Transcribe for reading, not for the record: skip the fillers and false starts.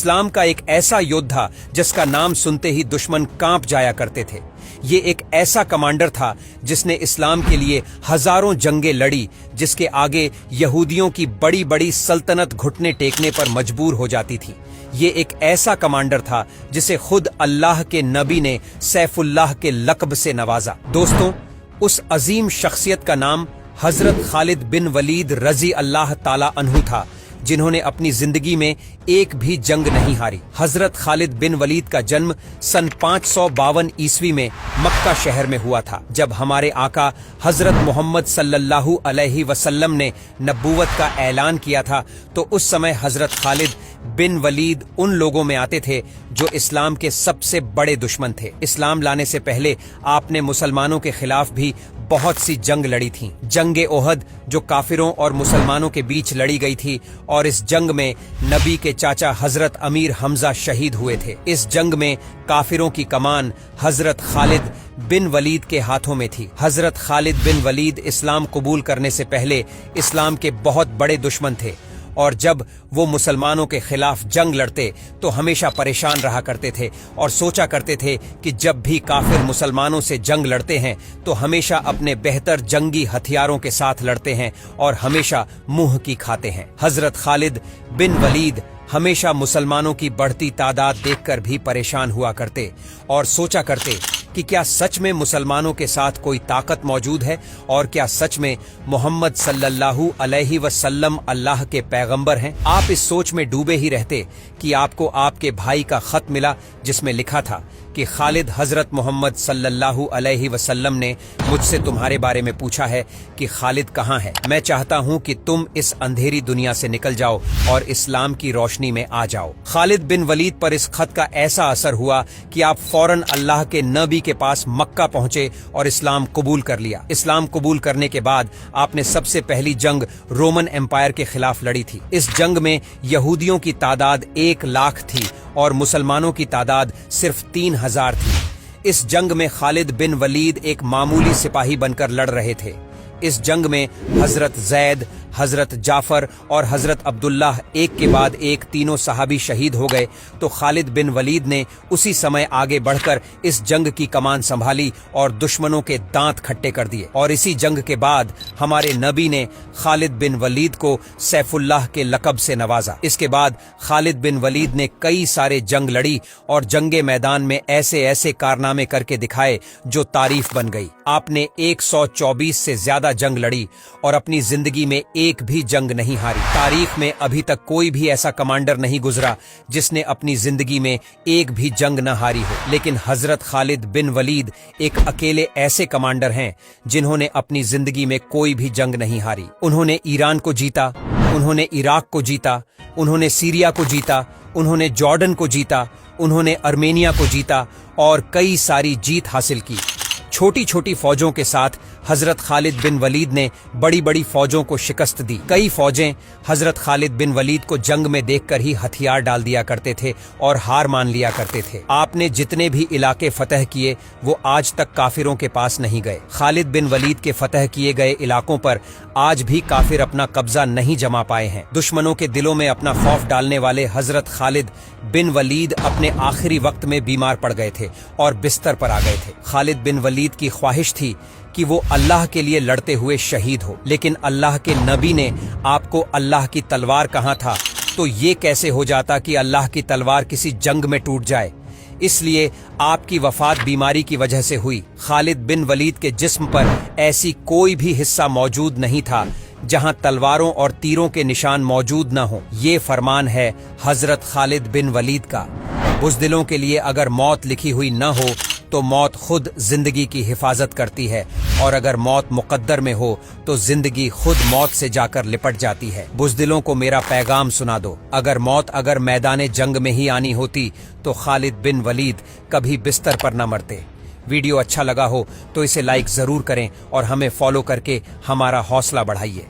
इस्लाम का एक ऐसा योद्धा जिसका नाम सुनते ही दुश्मन कांप जाया करते थे। ये एक ऐसा कमांडर था जिसने इस्लाम के लिए हजारों जंगें लड़ी, जिसके आगे यहूदियों की बड़ी बड़ी सल्तनत घुटने टेकने पर मजबूर हो जाती थी। ये एक ऐसा कमांडर था जिसे खुद अल्लाह के नबी ने सैफुल्लाह के लक़ब से नवाजा। दोस्तों, उस अजीम शख्सियत का नाम हजरत खालिद बिन वलीद रजी अल्लाह ताला अन्हु था, जिन्होंने अपनी जिंदगी में एक भी जंग नहीं हारी। हजरत खालिद बिन वलीद का जन्म सन 552 ईस्वी में मक्का शहर में हुआ था। जब हमारे आका हजरत मोहम्मद सल्लल्लाहु अलैहि वसल्लम ने नबूवत का ऐलान किया था, तो उस समय हजरत खालिद बिन वलीद उन लोगों में आते थे जो इस्लाम के सबसे बड़े दुश्मन थे। इस्लाम लाने से पहले आपने मुसलमानों के खिलाफ भी बहुत सी जंग लड़ी थी। जंगे ओहद जो काफिरों और मुसलमानों के बीच लड़ी गई थी, और इस जंग में नबी के चाचा हजरत अमीर हमजा शहीद हुए थे। इस जंग में काफिरों की कमान हजरत खालिद बिन वलीद के हाथों में थी। हजरत खालिद बिन वलीद इस्लाम कबूल करने से पहले इस्लाम के बहुत बड़े दुश्मन थे, और जब वो मुसलमानों के खिलाफ जंग लड़ते तो हमेशा परेशान रहा करते थे और सोचा करते थे कि जब भी काफिर मुसलमानों से जंग लड़ते हैं तो हमेशा अपने बेहतर जंगी हथियारों के साथ लड़ते हैं और हमेशा मुंह की खाते हैं। हजरत खालिद बिन वलीद हमेशा मुसलमानों की बढ़ती तादाद देखकर भी परेशान हुआ करते और सोचा करते कि क्या सच में मुसलमानों के साथ कोई ताकत मौजूद है, और क्या सच में मोहम्मद सल्लल्लाहु अलैहि वसल्लम अल्लाह के पैगंबर हैं। आप इस सोच में डूबे ही रहते कि आपको आपके भाई का खत मिला जिसमें लिखा था कि खालिद हजरत मोहम्मद सल्लल्लाहु अलैहि वसल्लम ने मुझसे तुम्हारे बारे में पूछा है कि खालिद कहाँ है। मैं चाहता हूँ कि तुम इस अंधेरी दुनिया से निकल जाओ और इस्लाम की रोशनी में आ जाओ। खालिद बिन वलीद पर इस खत का ऐसा असर हुआ कि आप फौरन अल्लाह के नबी के पास मक्का पहुंचे और इस्लाम कबूल कर लिया। इस्लाम कबूल करने के बाद आपने सबसे पहली जंग रोमन एम्पायर के खिलाफ लड़ी थी। इस जंग में यहूदियों की तादाद 1 लाख थी और मुसलमानों की तादाद सिर्फ 3000 थी। इस जंग में खालिद बिन वलीद एक मामूली सिपाही बनकर लड़ रहे थे। इस जंग में हजरत जैद, हजरत जाफर और हजरत अब्दुल्लाह एक के बाद एक तीनों सहाबी शहीद हो गए, तो खालिद बिन वलीद ने उसी समय आगे बढ़कर इस जंग की कमान संभाली और दुश्मनों के दांत खट्टे कर दिए। और इसी जंग के बाद हमारे नबी ने खालिद बिन वलीद को सैफुल्लाह के लक़ब से नवाजा। इसके बाद खालिद बिन वलीद ने कई सारे जंग लड़ी और जंगे मैदान में ऐसे ऐसे कारनामे करके दिखाए जो तारीफ बन गई। आपने 124 से ज्यादा जंग लड़ी और अपनी जिंदगी में एक भी जंग नहीं हारी। तारीख में अभी तक कोई भी ऐसा कमांडर नहीं गुजरा जिसने अपनी जिंदगी में एक भी जंग न हारी हो। लेकिन हजरत खालिद बिन वलीद एक अकेले ऐसे कमांडर हैं जिन्होंने अपनी जिंदगी में कोई भी जंग नहीं हारी। उन्होंने ईरान को जीता, उन्होंने इराक को जीता, उन्होंने सीरिया को जीता, उन्होंने जॉर्डन को जीता, उन्होंने अर्मेनिया को जीता और कई सारी जीत हासिल की। छोटी छोटी फौजों के साथ हजरत खालिद बिन वलीद ने बड़ी बड़ी फौजों को शिकस्त दी। कई फौजें हजरत खालिद बिन वलीद को जंग में देखकर ही हथियार डाल दिया करते थे और हार मान लिया करते थे। आपने जितने भी इलाके फतह किए वो आज तक काफिरों के पास नहीं गए। खालिद बिन वलीद के फतह किए गए इलाकों पर आज भी काफिर अपना कब्जा नहीं जमा पाए हैं। दुश्मनों के दिलों में अपना खौफ डालने वाले हजरत खालिद बिन वलीद अपने आखिरी वक्त में बीमार पड़ गए थे और बिस्तर पर आ गए थे। खालिद बिन वलीद की ख्वाहिश थी कि वो अल्लाह के लिए लड़ते हुए शहीद हो, लेकिन अल्लाह के नबी ने आपको अल्लाह की तलवार कहा था, तो ये कैसे हो जाता कि अल्लाह की तलवार किसी जंग में टूट जाए। इसलिए आपकी वफात बीमारी की वजह से हुई। खालिद बिन वलीद के जिस्म पर ऐसी कोई भी हिस्सा मौजूद नहीं था जहां तलवारों और तीरों के निशान मौजूद न हो। ये फरमान है हजरत खालिद बिन वलीद का। बुज़दिलों के लिए अगर मौत लिखी हुई न हो तो मौत खुद जिंदगी की हिफाजत करती है, और अगर मौत मुकद्दर में हो तो जिंदगी खुद मौत से जाकर लिपट जाती है। बुज़दिलों को मेरा पैगाम सुना दो, अगर मैदान जंग में ही आनी होती तो खालिद बिन वलीद कभी बिस्तर पर न मरते। वीडियो अच्छा लगा हो तो इसे लाइक जरूर करें और हमें फॉलो करके हमारा हौसला बढ़ाइए।